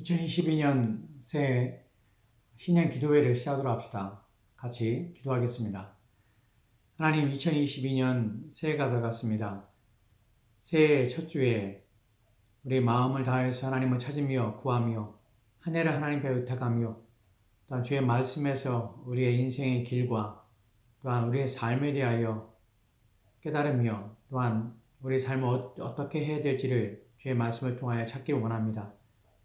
2022년 새해 신년 기도회를 시작하도록 합시다. 같이 기도하겠습니다. 하나님, 2022년 새해가 밝았습니다. 새해 첫 주에 우리 마음을 다해서 하나님을 찾으며 구하며 한 해를 하나님께 의탁하며 또한 주의 말씀에서 우리의 인생의 길과 또한 우리의 삶에 대하여 깨달으며 또한 우리 삶을 어떻게 해야 될지를 주의 말씀을 통하여 찾기 원합니다.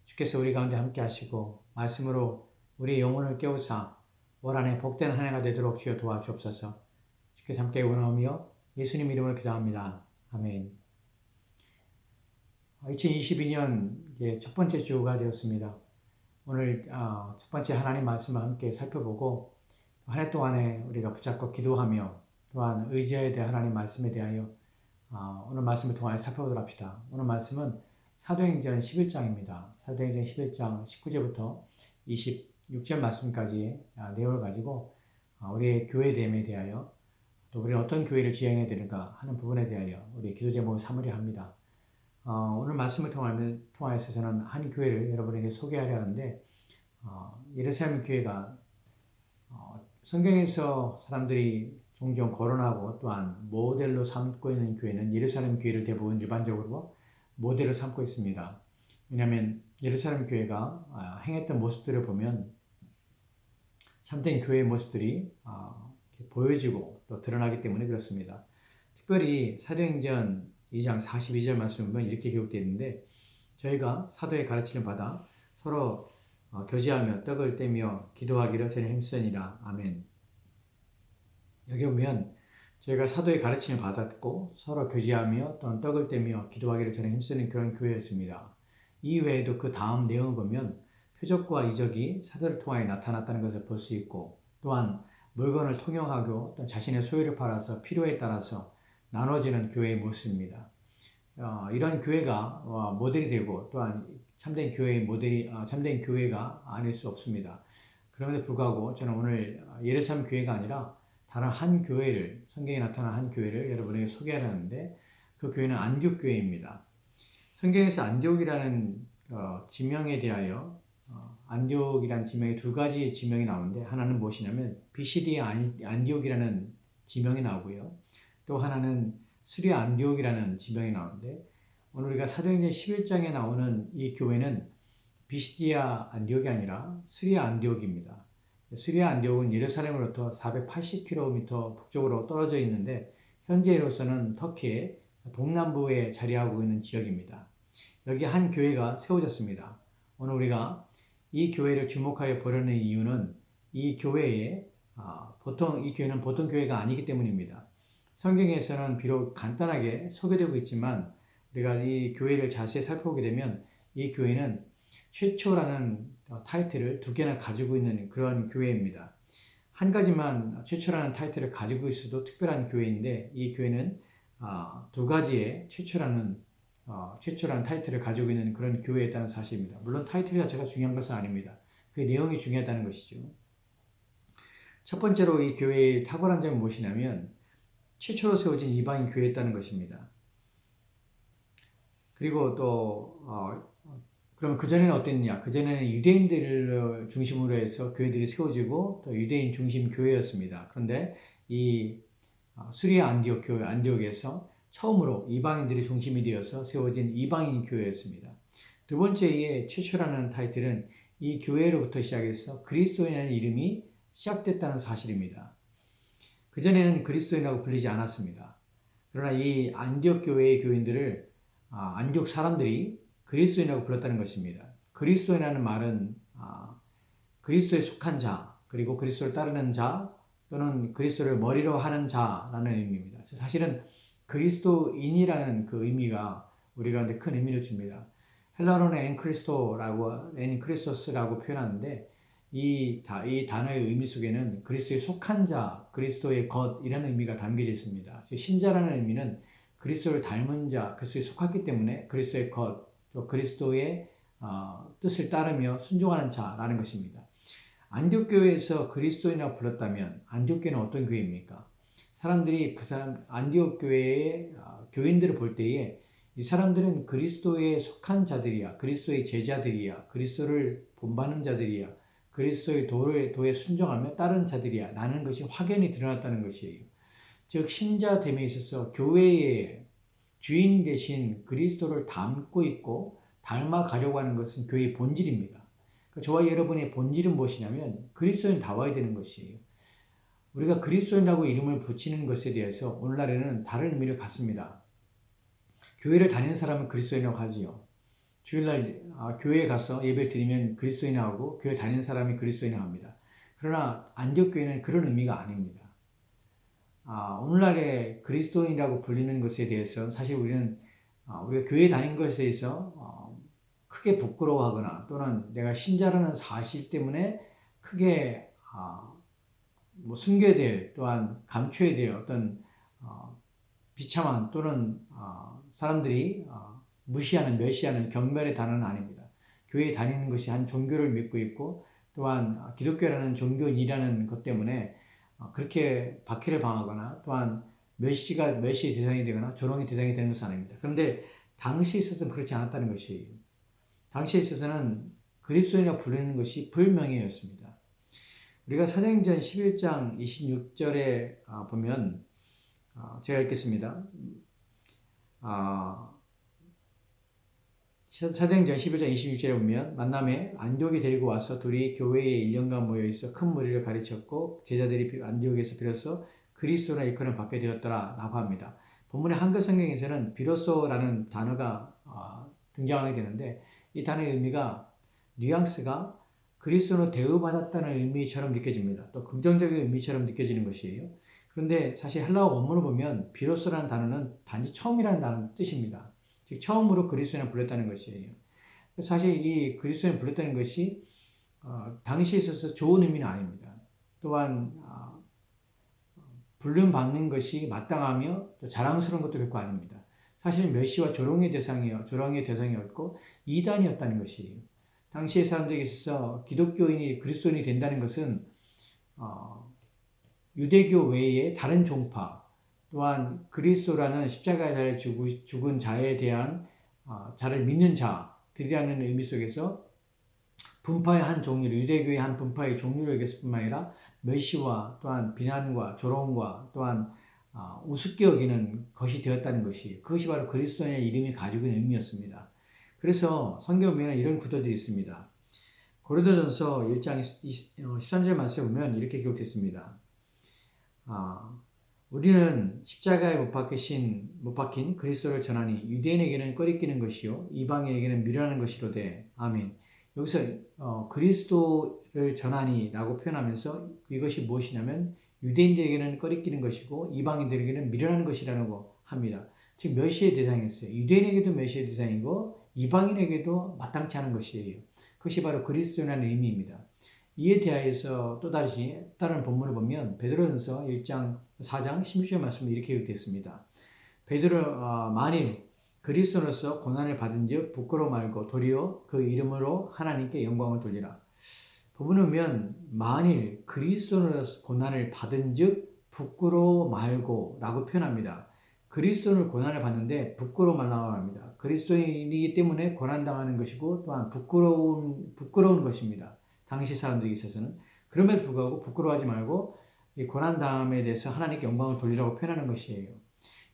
주께서 우리 가운데 함께 하시고 말씀으로 우리 영혼을 깨우사 올 한해 복된 한 해가 되도록 주여 도와주옵소서. 주께서 함께 원하오며 예수님 이름으로 기도합니다. 아멘. 2022년 첫 번째 주가 되었습니다. 오늘 첫 번째 하나님 말씀을 함께 살펴보고 한 해 동안에 우리가 붙잡고 기도하며 또한 의지해야 될 하나님 말씀에 대하여 오늘 말씀을 통하여 살펴보도록 합시다. 오늘 말씀은 사도행전 11장입니다. 사도행전 11장 19절부터 26절 말씀까지의 내용을 가지고 우리의 교회됨에 대하여 또 우리는 어떤 교회를 지향해야 되는가 하는 부분에 대하여 우리 기도 제목을 삼으려 합니다. 오늘 말씀을 통하여서 저는 한 교회를 여러분에게 소개하려 하는데 예루살렘 교회가 성경에서 사람들이 종종 거론하고 또한 모델로 삼고 있는 교회는 예루살렘 교회를 대부분 일반적으로 모델을 삼고 있습니다. 왜냐하면 예루살렘 교회가 행했던 모습들을 보면 참된 교회의 모습들이 보여지고 또 드러나기 때문에 그렇습니다. 특별히 사도행전 2장 42절 말씀을 보면 이렇게 기록되어 있는데 저희가 사도의 가르침을 받아 서로 교제하며 떡을 떼며 기도하기를 전에 힘쓰니라. 아멘. 여기 보면 저희가 사도의 가르침을 받았고 서로 교제하며 또한 떡을 떼며 기도하기를 전에 힘쓰는 그런 교회였습니다. 이 외에도 그 다음 내용을 보면 표적과 이적이 사도를 통하여 나타났다는 것을 볼 수 있고 또한 물건을 통용하고 또 자신의 소유를 팔아서 필요에 따라서 나눠지는 교회의 모습입니다. 이런 교회가 모델이 되고 또한 참된 교회의 모델이 참된 교회가 아닐 수 없습니다. 그럼에도 불구하고 저는 오늘 예루살렘 교회가 아니라 다른 한 교회를 성경에 나타난 한 교회를 여러분에게 소개하려는데 그 교회는 안디옥 교회입니다. 성경에서 안디옥이라는 지명에 대하여 안디옥이라는 지명이 두 가지 지명이 나오는데 하나는 무엇이냐면 BCD의 안디옥이라는 지명이 나오고요. 또 하나는 수리아 안디옥이라는 지명이 나오는데 오늘 우리가 사도행전 11장에 나오는 이 교회는 비시디아 안디옥이 아니라 수리아 안디옥입니다. 수리아 안디옥은 예루살렘으로부터 480km 북쪽으로 떨어져 있는데 현재로서는 터키의 동남부에 자리하고 있는 지역입니다. 여기 한 교회가 세워졌습니다. 오늘 우리가 이 교회를 주목하여 보려는 이유는 이 교회는 보통 교회가 아니기 때문입니다. 성경에서는 비록 간단하게 소개되고 있지만 우리가 이 교회를 자세히 살펴보게 되면 이 교회는 최초라는 타이틀을 두 개나 가지고 있는 그런 교회입니다. 한 가지만 최초라는 타이틀을 가지고 있어도 특별한 교회인데 이 교회는 두 가지의 최초라는 타이틀을 가지고 있는 그런 교회였다는 사실입니다. 물론 타이틀 자체가 중요한 것은 아닙니다. 그 내용이 중요하다는 것이죠. 첫 번째로 이 교회의 탁월한 점은 무엇이냐면 최초로 세워진 이방인 교회였다는 것입니다. 그리고 또 그러면 그전에는 어땠냐? 그전에는 유대인들을 중심으로 해서 교회들이 세워지고 또 유대인 중심 교회였습니다. 그런데 이 수리아 안디옥에서 처음으로 이방인들이 중심이 되어서 세워진 이방인 교회였습니다. 두 번째의 최초라는 타이틀은 이 교회로부터 시작해서 그리스도인이라는 이름이 시작됐다는 사실입니다. 그전에는 그리스도인이라고 불리지 않았습니다. 그러나 이 안디옥 교회의 교인들을 안디옥 사람들이 그리스도인이라고 불렀다는 것입니다. 그리스도인이라는 말은 그리스도에 속한 자, 그리고 그리스도를 따르는 자, 또는 그리스도를 머리로 하는 자라는 의미입니다. 사실은 그리스도인이라는 그 의미가 우리 가운데 큰 의미를 줍니다. 헬라어로는 엔크리스토스라고 표현하는데 이 단어의 의미 속에는 그리스도에 속한 자, 그리스도의 것이라는 의미가 담겨져 있습니다. 신자라는 의미는 그리스도를 닮은 자, 그리스도에 속했기 때문에 그리스도의 것, 또 그리스도의 뜻을 따르며 순종하는 자라는 것입니다. 안디옥 교회에서 그리스도인이라고 불렀다면 안디옥 교회는 어떤 교회입니까? 사람들이 안디옥 교회의 교인들을 볼 때에 이 사람들은 그리스도에 속한 자들이야. 그리스도의 제자들이야. 그리스도를 본받는 자들이야. 그리스도의 도에 순종하며 따르는 자들이야. 라는 것이 확연히 드러났다는 것이에요. 즉 신자됨에 있어서 교회의 주인 되신 그리스도를 닮고 있고 닮아가려고 하는 것은 교회의 본질입니다. 저와 여러분의 본질은 무엇이냐면 그리스도인 다워야 되는 것이에요. 우리가 그리스도인이라고 이름을 붙이는 것에 대해서 오늘날에는 다른 의미를 갖습니다. 교회를 다니는 사람은 그리스도인이라고 하지요. 주일날 교회에 가서 예배 드리면 그리스도인하고 교회 다니는 사람이 그리스도인이라고 합니다. 그러나 안디옥교회는 그런 의미가 아닙니다. 오늘날의 그리스도인이라고 불리는 것에 대해서 사실 우리는 우리가 교회 다닌 것에 대해서 크게 부끄러워하거나 또는 내가 신자라는 사실 때문에 크게 숨겨야 될 또한 감춰야 될 어떤 비참한 또는 사람들이 무시하는 멸시하는 경멸의 단어는 아닙니다. 교회에 다니는 것이 한 종교를 믿고 있고 또한 기독교라는 종교인이라는 것 때문에 그렇게 박해를 당하거나 또한 멸시의 대상이 되거나 조롱의 대상이 되는 것은 아닙니다. 그런데 당시에 있어서는 그렇지 않았다는 것이에요. 당시에 있어서는 그리스도인이라고 부르는 것이 불명예였습니다. 우리가 사도행전 11장 26절에 보면 제가 읽겠습니다. 사도행전 11장 26절에 보면 만남에 안디옥에 데리고 와서 둘이 교회에 1년간 모여있어 큰 무리를 가르쳤고 제자들이 안디옥에서 비로소 그리스도라 일컬음을 받게 되었더라 라고 합니다. 본문의 한글 성경에서는 비로소라는 단어가 등장하게 되는데 이 단어의 의미가 뉘앙스가 그리스도로 대우받았다는 의미처럼 느껴집니다. 또 긍정적인 의미처럼 느껴지는 것이에요. 그런데 사실 헬라어 원문을 보면 비로소라는 단어는 단지 처음이라는 단어 뜻입니다. 즉 처음으로 그리스도인을 불렀다는 것이에요. 사실 이 그리스도인을 불렀다는 것이 당시에 있어서 좋은 의미는 아닙니다. 또한 불륜 받는 것이 마땅하며 또 자랑스러운 것도 결코 아닙니다. 사실은 멸시와 조롱의 대상이었고 이단이었다는 것이에요. 당시의 사람들에게 있어서 기독교인이 그리스도인이 된다는 것은 유대교 외에 다른 종파 또한 그리스도라는 십자가에 달려 죽은 자에 대한 자를 믿는 자들이라는 의미 속에서 분파의 한 종류를 유대교의 한 분파의 종류를 여겼을 뿐만 아니라 멸시와 또한 비난과 조롱과 또한 우습게 여기는 것이 되었다는 것이 그것이 바로 그리스도의 이름이 가지고 있는 의미였습니다. 그래서 성경 보면 이런 구절들이 있습니다. 고린도전서 1장 13절 말씀을 보면 이렇게 기록됐습니다. 우리는 십자가에 못 박힌 그리스도를 전하니 유대인에게는 꺼리끼는 것이요 이방인에게는 미련한 것이로되 아멘. 여기서 그리스도를 전하니라고 표현하면서 이것이 무엇이냐면 유대인들에게는 꺼리끼는 것이고 이방인들에게는 미련한 것이라고 합니다. 즉 멸시의 대상이었어요. 유대인에게도 멸시의 대상이고 이방인에게도 마땅치 않은 것이에요. 그것이 바로 그리스도라는 의미입니다. 이에 대하여서 또 다른 본문을 보면 베드로전서 1장 4장 16절 말씀이 이렇게 기록되었습니다. 만일 그리스도로서 고난을 받은즉 부끄러워 말고 도리어 그 이름으로 하나님께 영광을 돌리라. 본문을 보면 만일 그리스도로서 고난을 받은즉 부끄러워 말고 라고 표현합니다. 그리스도를 고난을 받는데 부끄러워 말라고 합니다. 그리스도인이기 때문에 고난당하는 것이고 또한 부끄러운 것입니다. 당시 사람들에게 있어서는. 그럼에도 불구하고 부끄러워하지 말고 이 고난당함에 대해서 하나님께 영광을 돌리라고 표현하는 것이에요.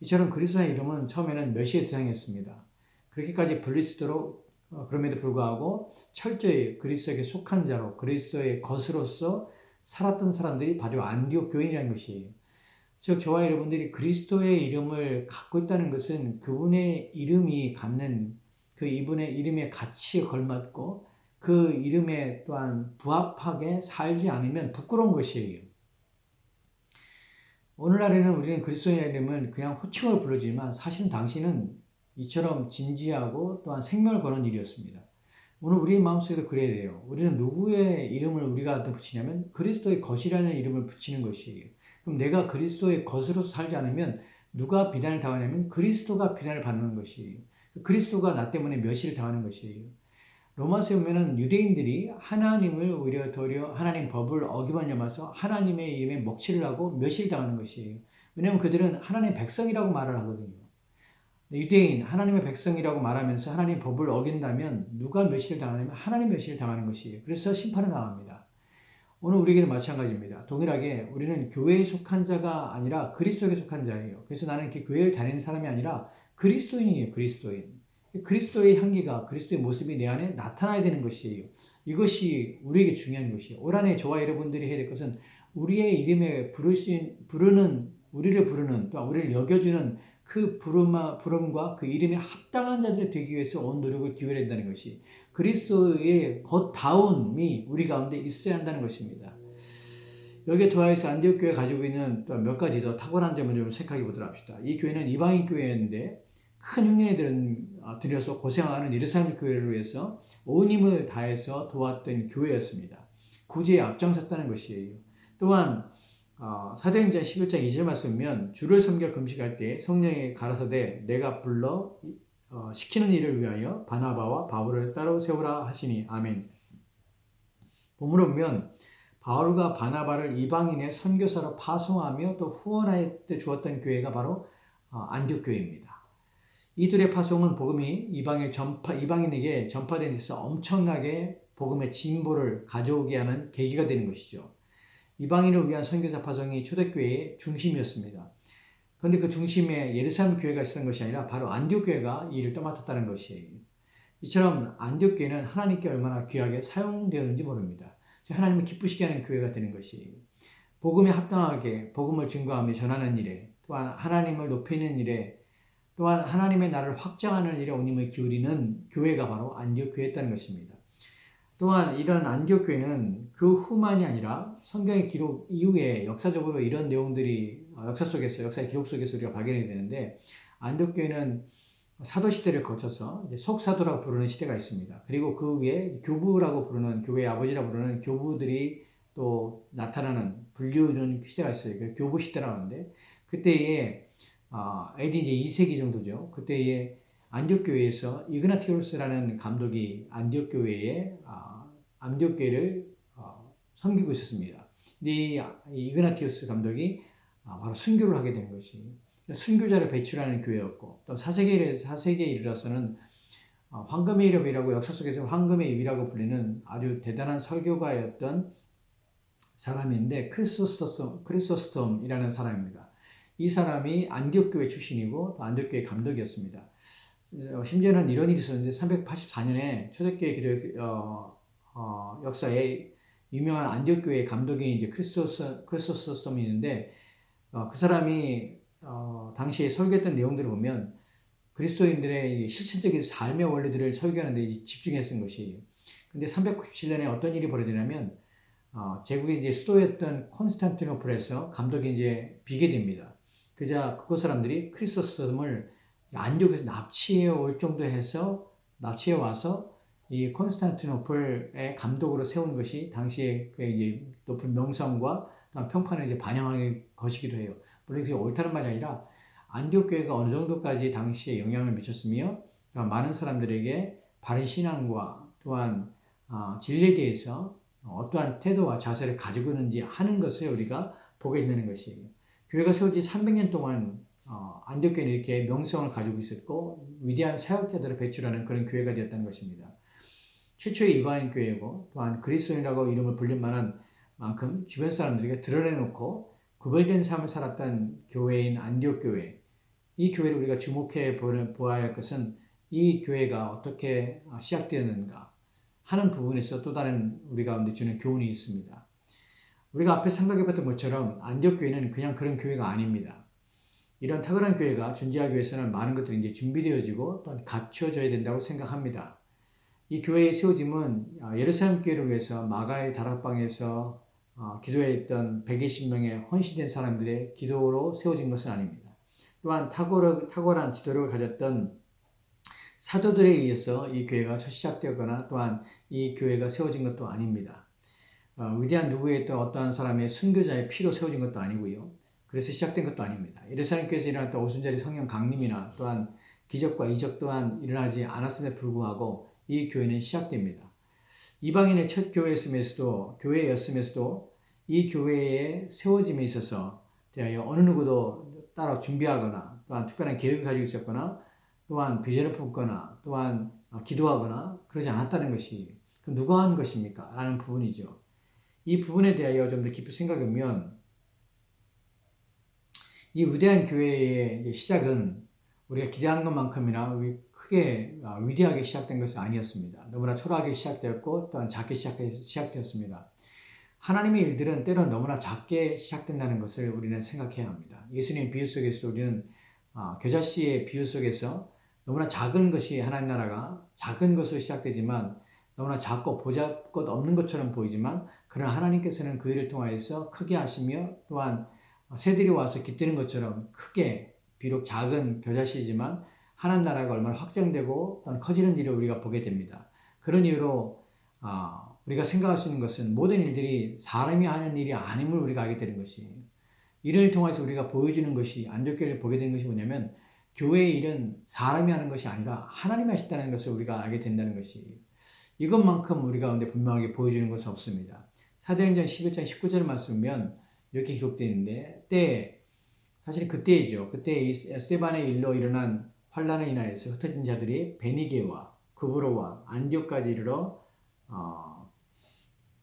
이처럼 그리스도의 이름은 처음에는 멸시의 대상이었습니다. 그렇게까지 불릴 수 있도록 그럼에도 불구하고 철저히 그리스도에게 속한 자로 그리스도의 것으로서 살았던 사람들이 바로 안디옥 교인이라는 것이에요. 즉 저와 여러분들이 그리스도의 이름을 갖고 있다는 것은 그분의 이름이 갖는 그 이분의 이름의 가치에 걸맞고 그 이름에 또한 부합하게 살지 않으면 부끄러운 것이에요. 오늘날에는 우리는 그리스도의 이름을 그냥 호칭으로 부르지만 사실은 당시는 이처럼 진지하고 또한 생명을 거는 일이었습니다. 오늘 우리의 마음속에도 그래야 돼요. 우리는 누구의 이름을 우리가 붙이냐면 그리스도의 것이라는 이름을 붙이는 것이에요. 그럼 내가 그리스도의 것으로서 살지 않으면 누가 비난을 당하냐면 그리스도가 비난을 받는 것이에요. 그리스도가 나 때문에 멸시를 당하는 것이에요. 로마서에 보면은 유대인들이 하나님을 오히려 도리어 하나님 법을 어기만 여마서 하나님의 이름에 먹칠을 하고 멸시를 당하는 것이에요. 왜냐하면 그들은 하나님의 백성이라고 말을 하거든요. 유대인, 하나님의 백성이라고 말하면서 하나님 법을 어긴다면 누가 멸시를 당하냐면 하나님 멸시를 당하는 것이에요. 그래서 심판을 당합니다. 오늘 우리에게도 마찬가지입니다. 동일하게 우리는 교회에 속한 자가 아니라 그리스도에 속한 자예요. 그래서 나는 그 교회를 다니는 사람이 아니라 그리스도인이에요. 그리스도인. 그리스도의 향기가 그리스도의 모습이 내 안에 나타나야 되는 것이에요. 이것이 우리에게 중요한 것이에요. 올 한해 저와 여러분들이 해야 될 것은 우리의 이름에 우리를 부르는 또 우리를 여겨주는 그 부름과 그 이름에 합당한 자들이 되기 위해서 온 노력을 기울여야 된다는 것이 그리스도의 겉다움이 우리 가운데 있어야 한다는 것입니다. 여기에 더해서 안디옥 교회가 가지고 있는 또 몇 가지 더 탁월한 점을 좀 생각해 보도록 합시다. 이 교회는 이방인 교회인데 큰 흉년에 들여서 고생하는 예루살렘 교회를 위해서 온 힘을 다해서 도왔던 교회였습니다. 구제에 앞장섰다는 것이에요. 또한 사도행전 11장 2절 말씀이면 주를 섬겨 금식할 때 성령이 가라사대 내가 불러 시키는 일을 위하여 바나바와 바울을 따로 세우라 하시니 아멘. 본문을 보면 바울과 바나바를 이방인의 선교사로 파송하며 또 후원하여 주었던 교회가 바로 안디옥 교회입니다. 이들의 파송은 복음이 이방인에게 전파된 데서 엄청나게 복음의 진보를 가져오게 하는 계기가 되는 것이죠. 이방인을 위한 선교사 파송이 초대교회의 중심이었습니다. 그런데 그 중심에 예루살렘 교회가 있었던 것이 아니라 바로 안디옥 교회가 이 일을 떠맡았다는 것이에요. 이처럼 안디옥 교회는 하나님께 얼마나 귀하게 사용되었는지 모릅니다. 하나님을 기쁘시게 하는 교회가 되는 것이에요. 복음에 합당하게 복음을 증거하며 전하는 일에 또한 하나님을 높이는 일에 또한 하나님의 나라를 확장하는 일에 온 힘을 기울이는 교회가 바로 안디옥 교회였다는 것입니다. 또한 이런 안디옥 교회는 그 후만이 아니라 성경의 기록 이후에 역사적으로 이런 내용들이 역사의 기록 속에서 우리가 발견이 되는데 안디옥 교회는 사도 시대를 거쳐서 이제 속사도라고 부르는 시대가 있습니다. 그리고 그 위에 교부라고 부르는 교회의 아버지라고 부르는 교부들이 또 나타나는 불리우는 시대가 있어요. 그 교부 시대라고 하는데 그때에 AD 이제 2세기 정도죠. 그때에 안디옥 교회에서 이그나티오스라는 감독이 안디옥 교회를 섬기고 있었습니다. 근데 이 이그나티오스 감독이 바로 순교를 하게 된 것이 순교자를 배출하는 교회였고 또 4세기에 이르러서는 황금의 일업이라고 역사 속에서 황금의 입이라고 불리는 아주 대단한 설교가였던 사람인데 크리소스톰이라는 사람입니다. 이 사람이 안디옥 교회 출신이고 또 안디옥 교회 감독이었습니다. 심지어는 이런 일이 있었는데 384년에 초대교회 기독 역사에 유명한 안디옥 교회 감독이 이제 크리소스톰이 있는데 그 사람이 당시에 설교했던 내용들을 보면 그리스도인들의 실질적인 삶의 원리들을 설교하는 데 집중했던 것이에요. 근데 397년에 어떤 일이 벌어지냐면 제국의 이제 수도였던 콘스탄티노플에서 감독이 이제 비게 됩니다. 그자 그곳 사람들이 크리소스톰을 안디옥에서 납치해 올 정도 해서 납치해 와서 이 콘스탄티노플의 감독으로 세운 것이 당시에 이제 높은 명성과 평판을 이제 반영한 것이기도 해요. 물론 그게 옳다는 말이 아니라 안디옥 교회가 어느 정도까지 당시에 영향을 미쳤으며 많은 사람들에게 바른 신앙과 또한 진리에 대해서 어떠한 태도와 자세를 가지고 있는지 하는 것을 우리가 보게 되는 것이에요. 교회가 세워진 300년 동안 안디옥 교회는 이렇게 명성을 가지고 있었고 위대한 사역자들을 배출하는 그런 교회가 되었다는 것입니다. 최초의 이방인 교회고 또한 그리스도인이라고 이름을 불릴 만한 만큼 주변 사람들에게 드러내놓고 구별된 삶을 살았던 교회인 안디옥 교회. 이 교회를 우리가 주목해 보아야 할 것은 이 교회가 어떻게 시작되었는가 하는 부분에서 또 다른 우리 가운데 주는 교훈이 있습니다. 우리가 앞에 생각해 봤던 것처럼 안디옥 교회는 그냥 그런 교회가 아닙니다. 이런 탁월한 교회가 존재하기 위해서는 많은 것들이 이제 준비되어지고 또 갖춰져야 된다고 생각합니다. 이 교회의 세워짐은 예루살렘 교회를 위해서 마가의 다락방에서 기도했던 120명의 헌신된 사람들의 기도로 세워진 것은 아닙니다. 또한 탁월한 지도력을 가졌던 사도들에 의해서 이 교회가 시작되었거나 또한 이 교회가 세워진 것도 아닙니다. 위대한 누구의 또 어떠한 사람의 순교자의 피로 세워진 것도 아니고요. 그래서 시작된 것도 아닙니다. 예루살렘 교회에서 일어났던 오순절의 성령 강림이나 또한 기적과 이적 또한 일어나지 않았음에 불구하고 이 교회는 시작됩니다. 이방인의 첫 교회였음에서도 이 교회의 세워짐에 있어서 어느 누구도 따로 준비하거나 또한 특별한 계획을 가지고 있었거나 또한 비전을 품거나 또한 기도하거나 그러지 않았다는 것이 그 누가 한 것입니까? 라는 부분이죠. 이 부분에 대하여 좀 더 깊이 생각하면 이 위대한 교회의 시작은 우리가 기대한 것만큼이나 크게 위대하게 시작된 것은 아니었습니다. 너무나 초라하게 시작되었고 또한 작게 시작되었습니다. 하나님의 일들은 때론 너무나 작게 시작된다는 것을 우리는 생각해야 합니다. 예수님의 비유 속에서 우리는 겨자씨의 비유 속에서 너무나 작은 것이 하나님 나라가 작은 것으로 시작되지만 너무나 작고 보잘것 없는 것처럼 보이지만 그러나 하나님께서는 그 일을 통하여서 크게 하시며 또한 새들이 와서 깃드는 것처럼 크게 비록 작은 겨자씨지만 하나님 나라가 얼마나 확장되고 또한 커지는 일을 우리가 보게 됩니다. 그런 이유로 우리가 생각할 수 있는 것은 모든 일들이 사람이 하는 일이 아님을 우리가 알게 되는 것이에요. 이를 통해서 우리가 보여주는 것이 안적교회를 보게 된 것이 뭐냐면 교회의 일은 사람이 하는 것이 아니라 하나님이 하셨다는 것을 우리가 알게 된다는 것이에요. 이것만큼 우리 가운데 분명하게 보여주는 것은 없습니다. 사도행전 11장 19절 말씀이면 이렇게 기록되어 있는데 사실 그때이죠. 그때 이 스데반의 일로 일어난 환란에 인하여서 흩어진 자들이 베니게와 구브로와 안디옥까지 이르러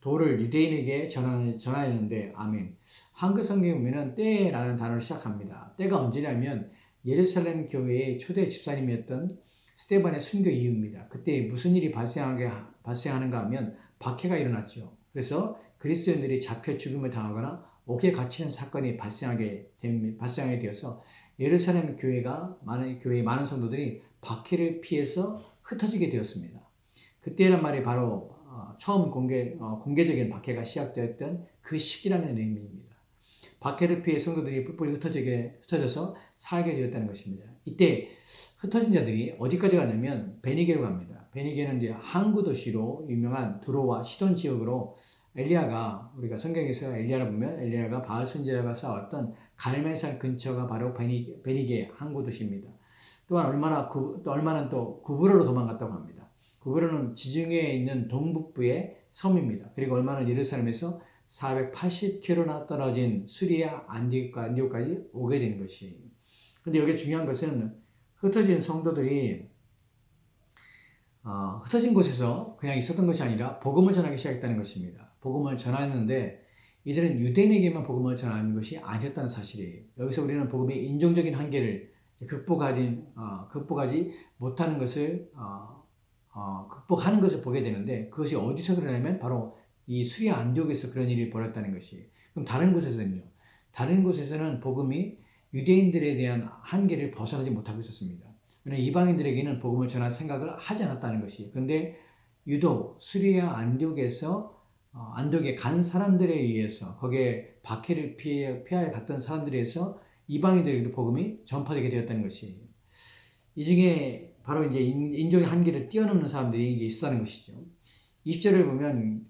도를 유대인에게 전하였는데 아멘. 한글 성경에 보면 때라는 단어를 시작합니다. 때가 언제냐면 예루살렘 교회의 초대 집사님이었던 스데반의 순교 이후입니다. 그때 무슨 일이 발생하는가 하면 박해가 일어났죠. 그래서 그리스도인들이 잡혀 죽임을 당하거나 옥에 갇히는 사건이 발생하게 되어서 예루살렘 교회의 많은 성도들이 박해를 피해서 흩어지게 되었습니다. 그때란 말이 바로 처음 공개적인 박해가 시작되었던 그 시기라는 의미입니다. 박해를 피해 성도들이 뿔뿔이 흩어져서 살게 되었다는 것입니다. 이때 흩어진 자들이 어디까지 가냐면 베니게로 갑니다. 베니게는 이제 항구 도시로 유명한 두로와 시돈 지역으로 엘리야가 우리가 성경에서 엘리야를 보면 엘리야가 바알 선지자가 쌓았던 갈멜산 근처가 바로 베니게 항구 도시입니다. 또한 얼마는 또 구브로로 도망갔다고 합니다. 구브로는 지중해에 있는 동북부의 섬입니다. 그리고 얼마는 예루살렘에서 480km나 떨어진 수리아 안디옥까지 오게 된 것이에요. 근데 여기 중요한 것은 흩어진 성도들이 흩어진 곳에서 그냥 있었던 것이 아니라 복음을 전하기 시작했다는 것입니다. 복음을 전하였는데 이들은 유대인에게만 복음을 전하는 것이 아니었다는 사실이에요. 여기서 우리는 복음의 인종적인 한계를 극복하지 못하는 것을 극복하는 것을 보게 되는데 그것이 어디서 그러냐면 바로 이 수리아 안디옥에서 그런 일이 벌어졌다는 것이에요. 그럼 다른 곳에서는요? 다른 곳에서는 복음이 유대인들에 대한 한계를 벗어나지 못하고 있었습니다. 왜냐하면 이방인들에게는 복음을 전할 생각을 하지 않았다는 것이. 그런데 유독 수리아 안디옥에 간 사람들에 의해서 거기에 박해를 피하여 갔던 사람들에 의해서 이방인들에게도 복음이 전파되게 되었다는 것이에요. 이 중에 바로 이제 인종의 한계를 뛰어넘는 사람들이 이제 있었다는 것이죠. 20절을 보면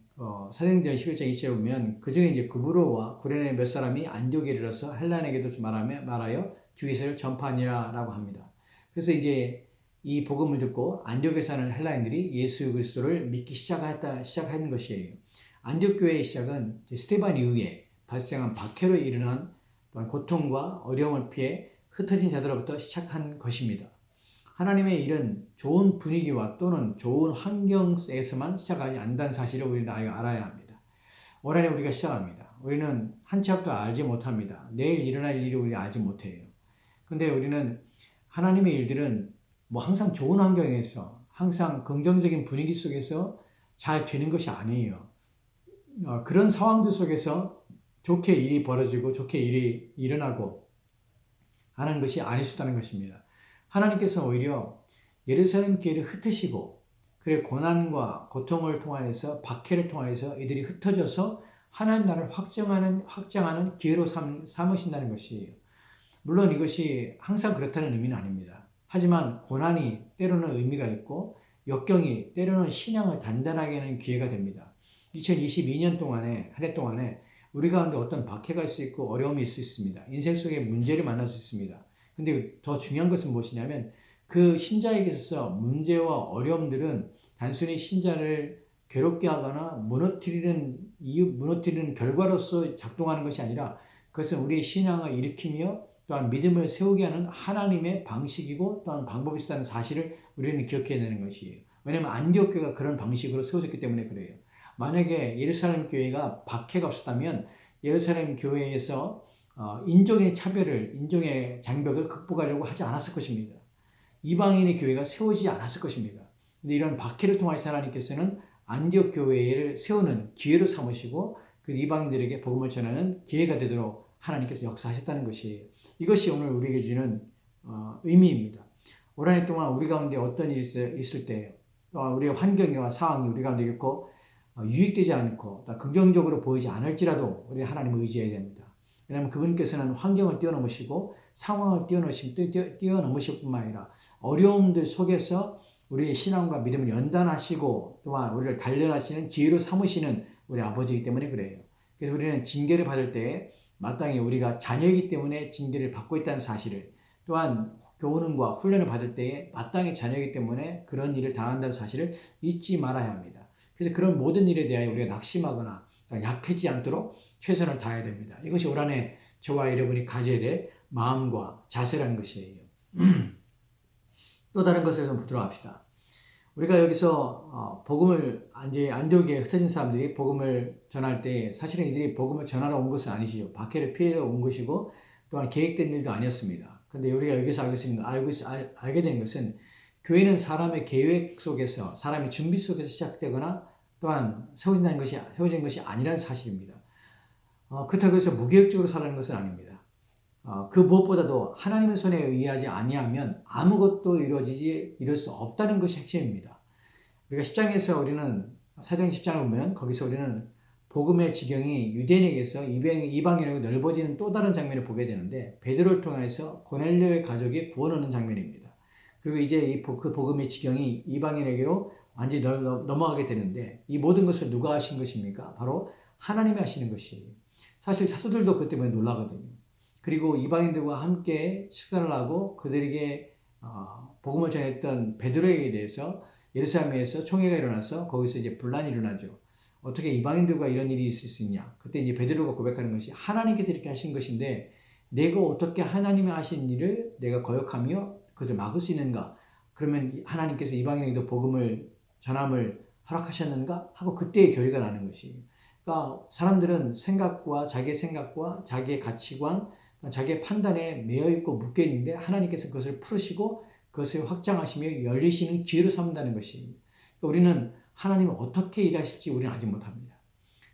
사도행전 11장 20절을 보면 그 중에 이제 구브로와 구레네 몇 사람이 안디옥에 이르러서 헬라인에게도 말하여 주의서를 전파하니라라고 합니다. 그래서 이제 이 복음을 듣고 안디옥에 사는 헬라인들이 예수 그리스도를 믿기 시작하는 것이에요. 안디옥 교회의 시작은 스데반 이후에 발생한 박해로 일어난 고통과 어려움을 피해 흩어진 자들로부터 시작한 것입니다. 하나님의 일은 좋은 분위기와 또는 좋은 환경에서만 시작하지 않는다는 사실을 우리는 알아야 합니다. 올 한해 우리가 시작합니다. 우리는 한 치 앞도 알지 못합니다. 내일 일어날 일을 우리 알지 못해요. 근데 우리는 하나님의 일들은 항상 좋은 환경에서 항상 긍정적인 분위기 속에서 잘 되는 것이 아니에요. 그런 상황들 속에서 좋게 일이 벌어지고 좋게 일이 일어나고 하는 것이 아닐 수 있다는 것입니다. 하나님께서 오히려 예루살렘 교회를 흩으시고 그의 고난과 고통을 통하여서 박해를 통하여서 이들이 흩어져서 하나님 나라를 확장하는 기회로 삼으신다는 것이에요. 물론 이것이 항상 그렇다는 의미는 아닙니다. 하지만 고난이 때로는 의미가 있고 역경이 때로는 신앙을 단단하게 하는 기회가 됩니다. 2022년 동안에 한 해 동안에 우리 가운데 어떤 박해가 있을 수 있고 어려움이 있을 수 있습니다. 인생 속에 문제를 만날 수 있습니다. 근데 더 중요한 것은 무엇이냐면 그 신자에게 있어서 문제와 어려움들은 단순히 신자를 괴롭게 하거나 무너뜨리는 결과로서 작동하는 것이 아니라 그것은 우리의 신앙을 일으키며 또한 믿음을 세우게 하는 하나님의 방식이고 또한 방법이 있다는 사실을 우리는 기억해야 되는 것이에요. 왜냐하면 안디옥 교회가 그런 방식으로 세워졌기 때문에 그래요. 만약에 예루살렘 교회가 박해가 없었다면 예루살렘 교회에서 인종의 차별을, 인종의 장벽을 극복하려고 하지 않았을 것입니다. 이방인의 교회가 세워지지 않았을 것입니다. 근데 이런 박해를 통해서 하나님께서는 안디옥 교회를 세우는 기회로 삼으시고 그 이방인들에게 복음을 전하는 기회가 되도록 하나님께서 역사하셨다는 것이에요. 이것이 오늘 우리에게 주는 의미입니다. 올 한 해 동안 우리 가운데 어떤 일이 있을 때 우리의 환경과 상황이 우리 가운데 있고 유익되지 않고 긍정적으로 보이지 않을지라도 우리 하나님을 의지해야 됩니다. 왜냐하면 그분께서는 환경을 뛰어넘으시고 상황을 뛰어넘으실 뿐만 아니라 어려움들 속에서 우리의 신앙과 믿음을 연단하시고 또한 우리를 단련하시는 기회로 삼으시는 우리 아버지이기 때문에 그래요. 그래서 우리는 징계를 받을 때 마땅히 우리가 자녀이기 때문에 징계를 받고 있다는 사실을, 또한 교훈과 훈련을 받을 때에 마땅히 자녀이기 때문에 그런 일을 당한다는 사실을 잊지 말아야 합니다. 그래서 그런 모든 일에 대하여 우리가 낙심하거나 약해지지 않도록 최선을 다해야 됩니다. 이것이 올 한 해 저와 여러분이 가져야 될 마음과 자세라는 것이에요. 또 다른 것을 좀 보도록 합시다. 우리가 여기서 복음을 이제 안디옥에 흩어진 사람들이 복음을 전할 때 사실은 이들이 복음을 전하러 온 것은 아니시죠. 박해를 피해러 온 것이고 또한 계획된 일도 아니었습니다. 그런데 우리가 여기서 알게 되는 것은 교회는 사람의 계획 속에서, 사람의 준비 속에서 시작되거나 또한 세워진 것이 아니라는 사실입니다. 그렇다고 해서 무계획적으로 살아가는 것은 아닙니다. 그 무엇보다도 하나님의 손에 의하지 아니하면 아무것도 이룰 수 없다는 것이 핵심입니다. 우리가 10장에서 우리는 사도행 10장을 보면 거기서 우리는 복음의 지경이 유대인에게서 이방인에게 넓어지는 또 다른 장면을 보게 되는데 베드로를 통해서 고넬료의 가족이 구원 얻는 장면입니다. 그리고 이제 그 복음의 지경이 이방인에게로 완전히 넘어가게 되는데 이 모든 것을 누가 하신 것입니까? 바로 하나님이 하시는 것이에요. 사실 사도들도 그 때문에 놀라거든요. 그리고 이방인들과 함께 식사를 하고 그들에게 복음을 전했던 베드로에게 대해서 예루살렘에서 총회가 일어나서 거기서 이제 분란이 일어나죠. 어떻게 이방인들과 이런 일이 있을 수 있냐? 그때 이제 베드로가 고백하는 것이 하나님께서 이렇게 하신 것인데 내가 어떻게 하나님이 하신 일을 내가 거역하며 그것을 막을 수 있는가? 그러면 하나님께서 이방인에게도 복음을 전함을 허락하셨는가? 하고 그때의 결의가 나는 것이에요. 그러니까 사람들은 자기의 생각과 자기의 가치관, 자기의 판단에 매여있고 묶여있는데 하나님께서 그것을 풀으시고 그것을 확장하시며 열리시는 기회로 삼는다는 것이에요. 그러니까 우리는 하나님은 어떻게 일하실지 우리는 아직 못합니다.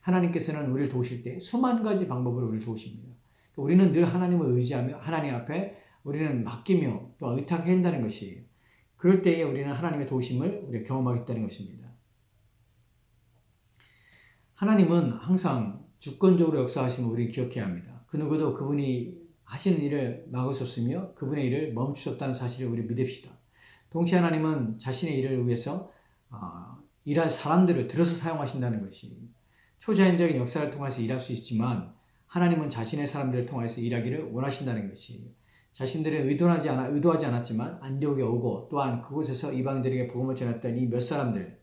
하나님께서는 우리를 도우실 때 수만 가지 방법으로 우리를 도우십니다. 그러니까 우리는 늘 하나님을 의지하며 하나님 앞에 우리는 맡기며 또 의탁해야 한다는 것이에요. 그럴 때에 우리는 하나님의 도우심을 우리가 경험하겠다는 것입니다. 하나님은 항상 주권적으로 역사하심을 우리 기억해야 합니다. 그 누구도 그분이 하시는 일을 막을 수 없으며 그분의 일을 멈추셨다는 사실을 우리 믿읍시다. 동시에 하나님은 자신의 일을 위해서 일할 사람들을 들어서 사용하신다는 것이 초자연적인 역사를 통해서 일할 수 있지만 하나님은 자신의 사람들을 통해서 일하기를 원하신다는 것이 자신들은 의도하지 않았지만 안디옥에 오고 또한 그곳에서 이방인들에게 복음을 전했던 이 몇 사람들,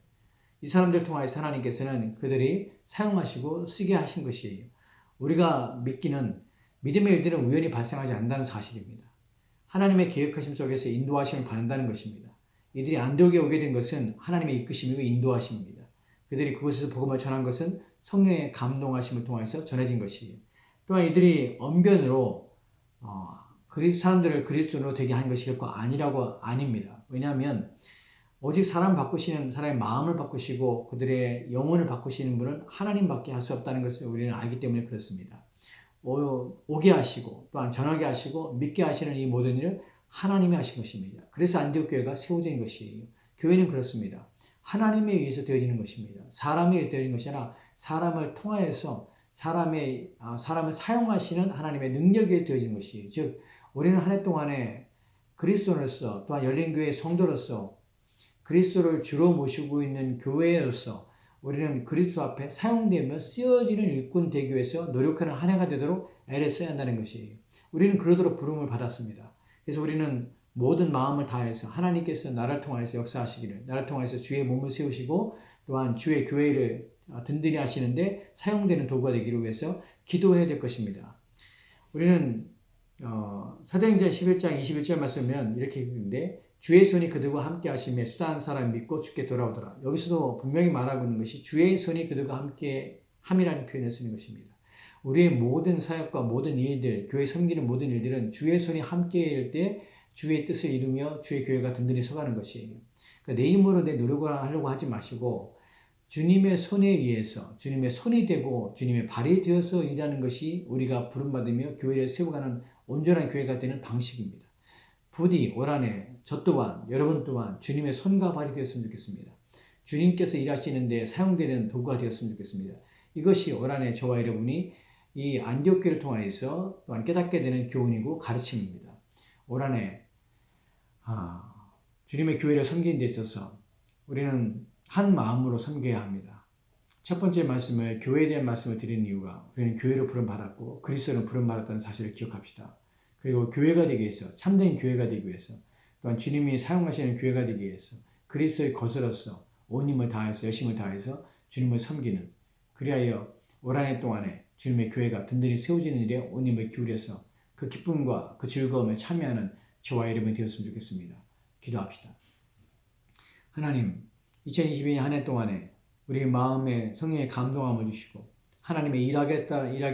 이 사람들을 통해서 하나님께서는 그들이 사용하시고 쓰게 하신 것이에요. 우리가 믿음의 일들은 우연히 발생하지 않는다는 사실입니다. 하나님의 계획하심 속에서 인도하심을 받는다는 것입니다. 이들이 안디옥에 오게 된 것은 하나님의 이끄심이고 인도하심입니다. 그들이 그곳에서 복음을 전한 것은 성령의 감동하심을 통해서 전해진 것이에요. 또한 이들이 언변으로 사람들을 그리스도로 되게 한 것이 결코 아닙니다. 왜냐하면 오직 사람의 마음을 바꾸시고 그들의 영혼을 바꾸시는 분은 하나님밖에 할 수 없다는 것을 우리는 알기 때문에 그렇습니다. 오게 하시고 또한 전하게 하시고 믿게 하시는 이 모든 일을 하나님이 하신 것입니다. 그래서 안디옥 교회가 세워진 것이에요. 교회는 그렇습니다. 하나님에 의해서 되어지는 것입니다. 사람에 의해서 되어지는 것이 아니라 사람을 통하여서 사람을 사용하시는 하나님의 능력에 의해서 되어지는 것이에요. 즉 우리는 한 해 동안에 그리스도로서 또한 열린교회의 성도로서 그리스도를 주로 모시고 있는 교회로서 우리는 그리스도 앞에 사용되며 쓰여지는 일꾼 되기 위해서 노력하는 한 해가 되도록 애를 써야 한다는 것이에요. 우리는 그러도록 부름을 받았습니다. 그래서 우리는 모든 마음을 다해서 하나님께서 나를 통하여서 역사하시기를, 나를 통하여서 주의 몸을 세우시고 또한 주의 교회를 든든히 하시는데 사용되는 도구가 되기를 위해서 기도해야 될 것입니다. 우리는 사도행전 11장 21절 말씀은 이렇게 읽는데 주의 손이 그들과 함께 하심에 수다한 사람 믿고 주께 돌아오더라. 여기서도 분명히 말하고 있는 것이 주의 손이 그들과 함께 함이라는 표현을 쓰는 것입니다. 우리의 모든 사역과 모든 일들, 교회 섬기는 모든 일들은 주의 손이 함께일 때 주의 뜻을 이루며 주의 교회가 든든히 서가는 것이에요. 그러니까 내 힘으로 내 노력을 하려고 하지 마시고 주님의 손에 의해서 주님의 손이 되고 주님의 발이 되어서 일하는 것이 우리가 부름받으며 교회를 세워가는 온전한 교회가 되는 방식입니다. 부디 올 한해 저 또한 여러분 또한 주님의 손과 발이 되었으면 좋겠습니다. 주님께서 일하시는데 사용되는 도구가 되었으면 좋겠습니다. 이것이 올 한해 저와 여러분이 이 안디옥교를 통하여서 또한 깨닫게 되는 교훈이고 가르침입니다. 올 한해 주님의 교회를 섬기는 데 있어서 우리는 한 마음으로 섬겨야 합니다. 첫 번째 말씀을 교회에 대한 말씀을 드리는 이유가 우리는 교회로 부름받았고 그리스도는 부름받았다는 사실을 기억합시다. 그리고 교회가 되기 위해서 참된 교회가 되기 위해서 또한 주님이 사용하시는 교회가 되기 위해서 그리스도의 것으로서 온 힘을 다해서 열심을 다해서 주님을 섬기는 그리하여 올 한 해 동안에 주님의 교회가 든든히 세워지는 일에 온 힘을 기울여서 그 기쁨과 그 즐거움에 참여하는 저와 여러분이 되었으면 좋겠습니다. 기도합시다. 하나님 2022년 한 해 동안에 우리 마음에 성령의 감동함을 주시고 하나님의 일하게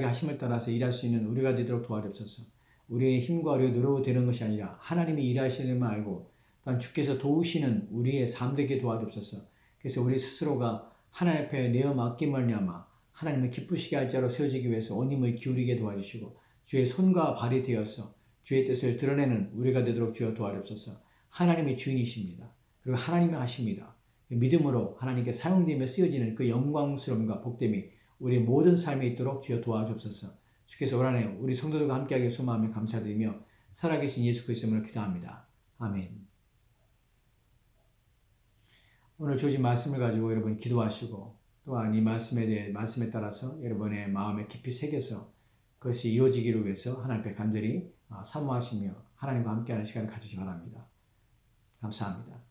하심을 따라서 일할 수 있는 우리가 되도록 도와주옵소서. 우리의 힘과 우리의 노력으로 되는 것이 아니라 하나님이 일하시는 걸 알고 또한 주께서 도우시는 우리의 삶 되게 도와주옵소서. 그래서 우리 스스로가 하나님 앞에 내어 맡김을 말미암아 하나님을 기쁘시게 할 자로 세워지기 위해서 온 힘을 기울이게 도와주시고 주의 손과 발이 되어서 주의 뜻을 드러내는 우리가 되도록 주여 도와주옵소서. 하나님이 주인이십니다. 그리고 하나님이 하십니다. 믿음으로 하나님께 사용되며 쓰여지는 그 영광스러움과 복됨이 우리 모든 삶에 있도록 주여 도와주옵소서. 주께서 올 한해 우리 성도들과 함께하게 소망하며 감사드리며 살아계신 예수 그리스도의 이름으로 기도합니다. 아멘. 오늘 주어진 말씀을 가지고 여러분 기도하시고 또한 이 말씀에 따라서 여러분의 마음에 깊이 새겨서 그것이 이루어지기를 위해서 하나님 앞에 간절히 사모하시며 하나님과 함께하는 시간을 가지시 바랍니다. 감사합니다.